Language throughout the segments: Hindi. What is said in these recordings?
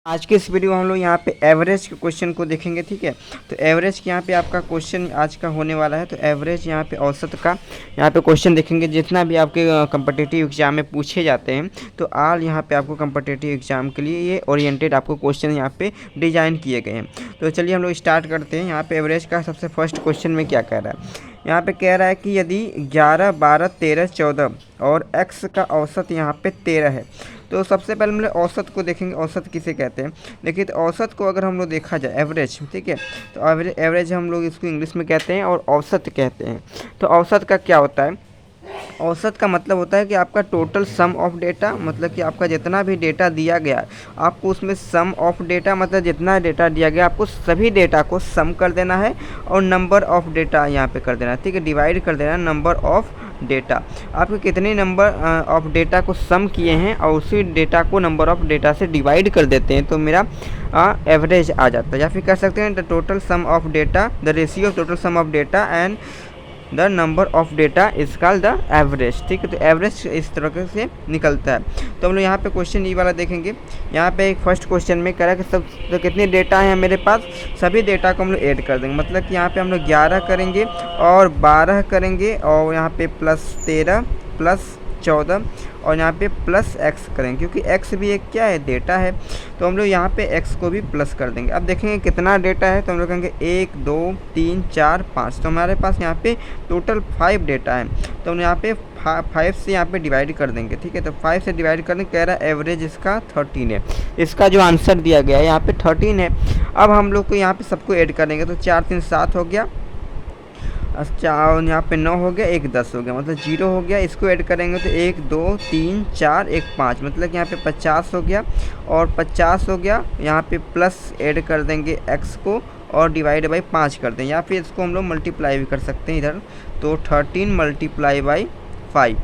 आज के इस वीडियो में हम लोग यहाँ पे एवरेज के क्वेश्चन को देखेंगे। ठीक है, तो एवरेज के यहाँ पे आपका क्वेश्चन आज का होने वाला है। तो एवरेज यहाँ पे औसत का यहाँ पे क्वेश्चन देखेंगे। जितना भी आपके कम्पिटिटिव एग्जाम में पूछे जाते हैं तो आल यहाँ पे आपको कम्पिटिटिव एग्जाम के लिए ये ओरिएंटेड आपको क्वेश्चन यहाँ पे डिजाइन किए गए हैं। तो चलिए हम लोग स्टार्ट करते हैं। यहाँ पे एवरेज का सबसे फर्स्ट क्वेश्चन में क्या कह रहा है, यहाँ पे कह रहा है कि यदि 11, 12, 13, 14 और x का औसत यहाँ पे 13 है। तो सबसे पहले हम लोग औसत को देखेंगे। औसत किसे कहते हैं, देखिए तो औसत को अगर हम लोग देखा जाए एवरेज, ठीक है, तो एवरेज हम लोग इसको इंग्लिश में कहते हैं और औसत कहते हैं। तो औसत का क्या होता है, औसत का मतलब होता है कि आपका टोटल सम ऑफ डेटा, मतलब कि आपका जितना भी डेटा दिया गया आपको उसमें सम ऑफ डेटा, मतलब जितना डेटा दिया गया आपको सभी डेटा को सम कर देना है और नंबर ऑफ डेटा यहाँ पे कर देना है। ठीक है, डिवाइड कर देना नंबर ऑफ डेटा, आपके कितने नंबर ऑफ डेटा को सम किए हैं और उसी डेटा को नंबर ऑफ डेटा से डिवाइड कर देते हैं तो मेरा एवरेज आ जाता है। या फिर कह सकते हैं the total sum of data, the ratio of total sum of data and the number of data is called the average. ठीक है, तो एवरेज इस तरह से निकलता है। तो हम लोग यहाँ पे क्वेश्चन ये वाला देखेंगे। यहाँ पे एक फर्स्ट क्वेश्चन में कह रहा है कि सब तो कितने डेटा हैं मेरे पास, सभी डेटा को हम लोग ऐड कर देंगे। मतलब कि यहाँ पे हम लोग 11 करेंगे और 12 करेंगे और यहाँ पे प्लस 13 प्लस 14 और यहाँ पे प्लस x करेंगे, क्योंकि x भी एक क्या है, डेटा है। तो हम लोग यहाँ पे x को भी प्लस कर देंगे। अब देखेंगे कितना डेटा है, तो हम लोग कहेंगे 1 2 3 4 5। तो हमारे पास यहाँ पे टोटल 5 डेटा है। तो हम यहाँ पे 5 से यहाँ पे डिवाइड कर देंगे। ठीक है, तो 5 से डिवाइड करने कह रहा है एवरेज इसका 13 है। इसका जो आंसर दिया गया है यहाँ पे 13 है। अब हम लोग को यहाँ पे सबको ऐड करेंगे तो 4 3 7 हो गया, अच्छा, और यहाँ पे 9 हो गया, 1 10 हो गया, मतलब 0 हो गया। इसको ऐड करेंगे तो 1 2 3 4 1 5, मतलब कि यहाँ पे 50 हो गया और 50 हो गया। यहाँ पे प्लस ऐड कर देंगे x को और डिवाइड बाई 5 कर देंगे, या फिर इसको हम लोग मल्टीप्लाई भी कर सकते हैं इधर। तो 13 मल्टीप्लाई बाई 5।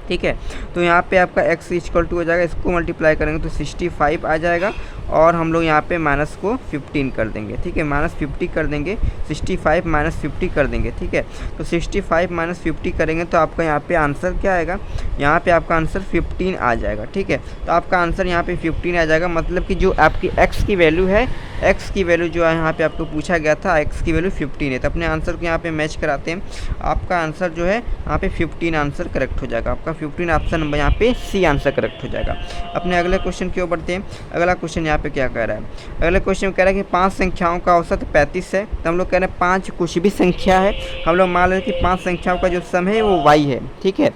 ठीक है, तो यहाँ पे आपका x इक्वल टू हो जाएगा, इसको मल्टीप्लाई करेंगे तो 65 आ जाएगा और हम लोग यहाँ पे माइनस को 15 कर देंगे। ठीक है, माइनस 50 कर देंगे, 65 माइनस 50 कर देंगे। ठीक है, तो 65 माइनस 50 करेंगे तो आपका यहाँ पे आंसर क्या आएगा, यहाँ पे आपका आंसर 15 आ जाएगा। ठीक है, तो आपका आंसर यहाँ पे 15 आ जाएगा। मतलब कि जो आपकी x की वैल्यू है, x की वैल्यू जो है यहाँ पे आपको पूछा गया था, x की वैल्यू 15 है। तो अपने आंसर को यहाँ पे मैच कराते हैं, आपका आंसर जो है यहाँ पे 15 आंसर करेक्ट हो जाएगा। आपका 15 ऑप्शन नंबर यहाँ पे सी आंसर करेक्ट हो जाएगा। अपने अगले क्वेश्चन की ओर बढ़ते हैं। अगला क्वेश्चन यहाँ पे क्या कह रहा है, अगले क्वेश्चन में कह रहा है कि 5 संख्याओं का औसत 35 है। तो हम लोग कह रहे हैं 5 कुछ भी संख्या है, हम लोग मान लें कि 5 संख्याओं का जो सम है वो y है। ठीक है,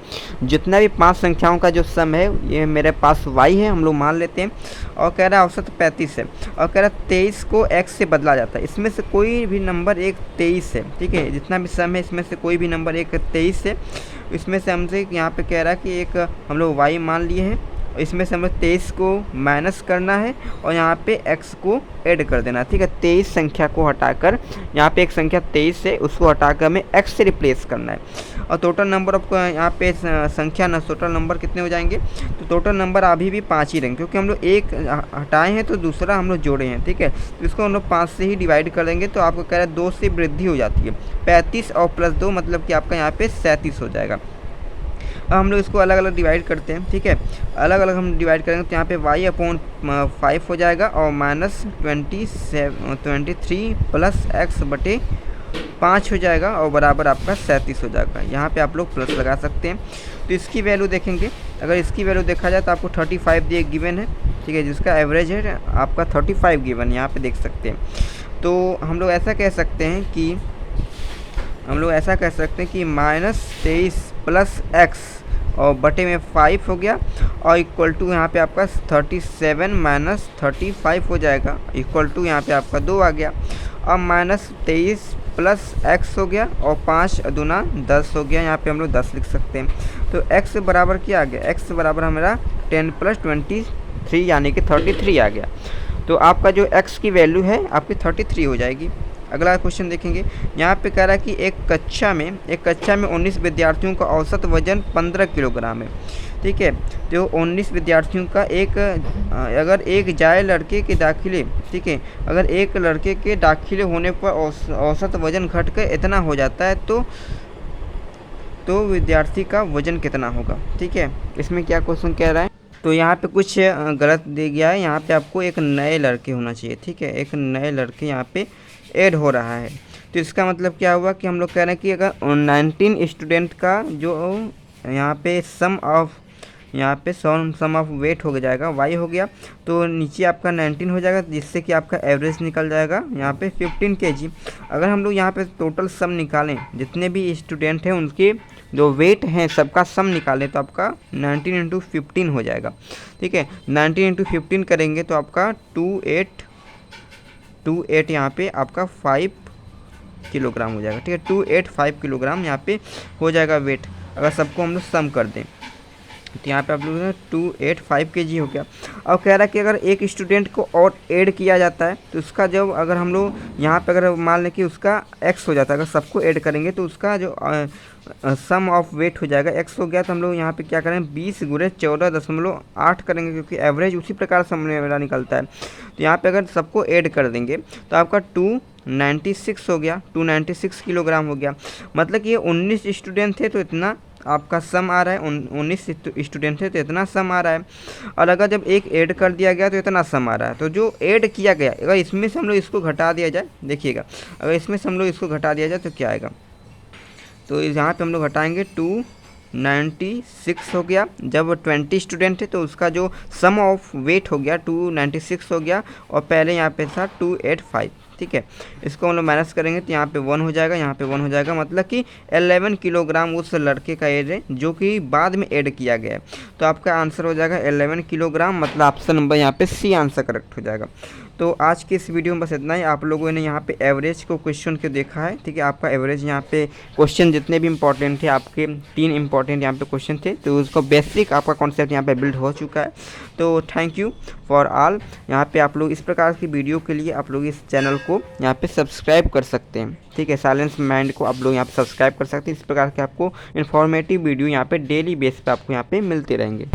जितना भी 5 संख्याओं का जो सम है ये मेरे पास y है, हम लोग मान लेते हैं। और कह रहा है औसत 35 है और कह रहा है 23 को x से बदला जाता है। इसमें से कोई भी नंबर एक 23 है। ठीक है, जितना भी सम है इसमें से कोई भी नंबर एक 23 है। इसमें से हमसे यहाँ पे कह रहा है कि एक हम लोग y मान लिए हैं, इसमें से हमें 23 को माइनस करना है और यहाँ पे x को ऐड कर देना। ठीक है, 23 संख्या को हटाकर यहाँ पे एक संख्या 23 है, उसको हटाकर हमें x से रिप्लेस करना है। और टोटल नंबर ऑफ यहाँ पे संख्या न टोटल नंबर कितने हो जाएंगे, तो टोटल नंबर अभी भी 5 ही रहेंगे, क्योंकि हम लोग एक हटाए हैं तो दूसरा हम लोग जोड़े हैं। ठीक है, तो इसको हम लोग 5 से ही डिवाइड कर देंगे तो आपको कह रहा है 2 से वृद्धि हो जाती है। 35 और प्लस 2 मतलब कि आपका यहाँ पे 37 हो जाएगा। अब हम लोग इसको अलग अलग डिवाइड करते हैं। ठीक है, अलग अलग हम डिवाइड करेंगे तो यहाँ पे y अपॉन 5 हो जाएगा और माइनस 23 प्लस x बटे 5 हो जाएगा और बराबर आपका 37 हो जाएगा। यहाँ पे आप लोग प्लस लगा सकते हैं। तो इसकी वैल्यू देखेंगे, अगर इसकी वैल्यू देखा जाए तो आपको 35 दिए गिवन है। ठीक है, जिसका एवरेज है आपका 35 गिवन, यहाँ पे देख सकते हैं। तो हम लोग ऐसा कह सकते हैं कि -23 प्लस x और बटे में 5 हो गया और इक्वल टू यहाँ पे आपका 37 माइनस 35 हो जाएगा, इक्वल टू यहाँ पे आपका 2 आ गया। अब -23 प्लस x हो गया और 5 दूना 10 हो गया, यहाँ पे हम लोग 10 लिख सकते हैं। तो x बराबर क्या आ गया, x बराबर हमारा 10 प्लस 23 यानी कि 33 आ गया। तो आपका जो x की वैल्यू है आपकी 33 हो जाएगी। अगला क्वेश्चन देखेंगे। यहाँ पे कह रहा है कि एक कक्षा में 19 विद्यार्थियों का औसत वजन 15 किलोग्राम है। ठीक है, तो 19 विद्यार्थियों का अगर एक जाए लड़के के दाखिले, ठीक है, अगर एक लड़के के दाखिले होने पर औसत वजन घटकर इतना हो जाता है तो विद्यार्थी का वजन कितना होगा। ठीक है, इसमें क्या क्वेश्चन कह रहा है, तो यहाँ पे कुछ गलत दे गया है, यहाँ पे आपको एक नए लड़के होना चाहिए, ठीक है, एक नए लड़के यहाँ पे ऐड हो रहा है। तो इसका मतलब क्या हुआ कि हम लोग कह रहे हैं कि अगर 19 स्टूडेंट का जो यहाँ पे सम ऑफ वेट हो जाएगा वाई हो गया, तो नीचे आपका 19 हो जाएगा, जिससे कि आपका एवरेज निकल जाएगा यहाँ पे 15 kg। अगर हम लोग यहाँ पे टोटल सम निकालें, जितने भी स्टूडेंट हैं उनके जो वेट हैं सबका सम निकालें, तो आपका 19 इंटू 15 हो जाएगा, ठीक है। 19 इंटू 15 करेंगे तो आपका 28 यहाँ पे आपका 5 किलोग्राम हो जाएगा, ठीक है। 285 किलोग्राम यहाँ पे हो जाएगा वेट, अगर सबको हम लोग सम कर दें। तो यहाँ पे आप लोग 285 kg हो गया। अब कह रहा है कि अगर एक स्टूडेंट को और ऐड किया जाता है तो उसका जब अगर हम लोग यहाँ पे अगर मान लें कि उसका x हो जाता है, अगर सबको ऐड करेंगे तो उसका जो सम ऑफ वेट हो जाएगा x हो गया। तो हम लोग यहाँ पे क्या करें 20 गुणे 14.8 करेंगे, क्योंकि एवरेज उसी प्रकार से मेरा निकलता है। तो यहाँ पे अगर सबको ऐड कर देंगे तो आपका 296 हो गया, 296 किलोग्राम हो गया। मतलब कि ये 19 स्टूडेंट थे तो इतना आपका सम आ रहा है, 19 स्टूडेंट थे तो इतना सम आ रहा है। और अगर जब एक ऐड कर दिया गया तो इतना सम आ रहा है। तो जो ऐड किया गया, अगर इसमें से हम लोग इसको घटा दिया जाए, देखिएगा अगर इसमें से हम लोग इसको घटा दिया जाए तो क्या आएगा, तो यहाँ पे हम लोग घटाएंगे 296 हो गया। जब 20 स्टूडेंट थे तो उसका जो सम ऑफ वेट हो गया 296 हो गया, और पहले यहाँ पे था 285, ठीक है। इसको हम लोग माइनस करेंगे तो यहाँ पे 1 हो जाएगा, यहाँ पे 1 हो जाएगा, मतलब कि 11 किलोग्राम उस लड़के का एज है जो कि बाद में ऐड किया गया है। तो आपका आंसर हो जाएगा 11 किलोग्राम, मतलब ऑप्शन नंबर यहाँ पे सी आंसर करेक्ट हो जाएगा। तो आज के इस वीडियो में बस इतना ही। आप लोगों ने यहाँ पे एवरेज को क्वेश्चन को देखा है, ठीक है। आपका एवरेज यहाँ पे क्वेश्चन जितने भी इंपॉर्टेंट थे, आपके 3 इंपॉर्टेंट यहाँ पे क्वेश्चन थे, तो उसको बेसिक आपका कॉन्सेप्ट यहाँ पे बिल्ड हो चुका है। तो थैंक यू फॉर ऑल। यहाँ पे आप लोग इस प्रकार की वीडियो के लिए आप लोग इस चैनल को यहाँ पे सब्सक्राइब कर सकते हैं, ठीक है। साइलेंस माइंड को आप लोग यहाँ पे सब्सक्राइब कर सकते हैं। इस प्रकार के आपको इन्फॉर्मेटिव वीडियो यहाँ पे डेली बेस पे आपको यहाँ पे मिलते रहेंगे।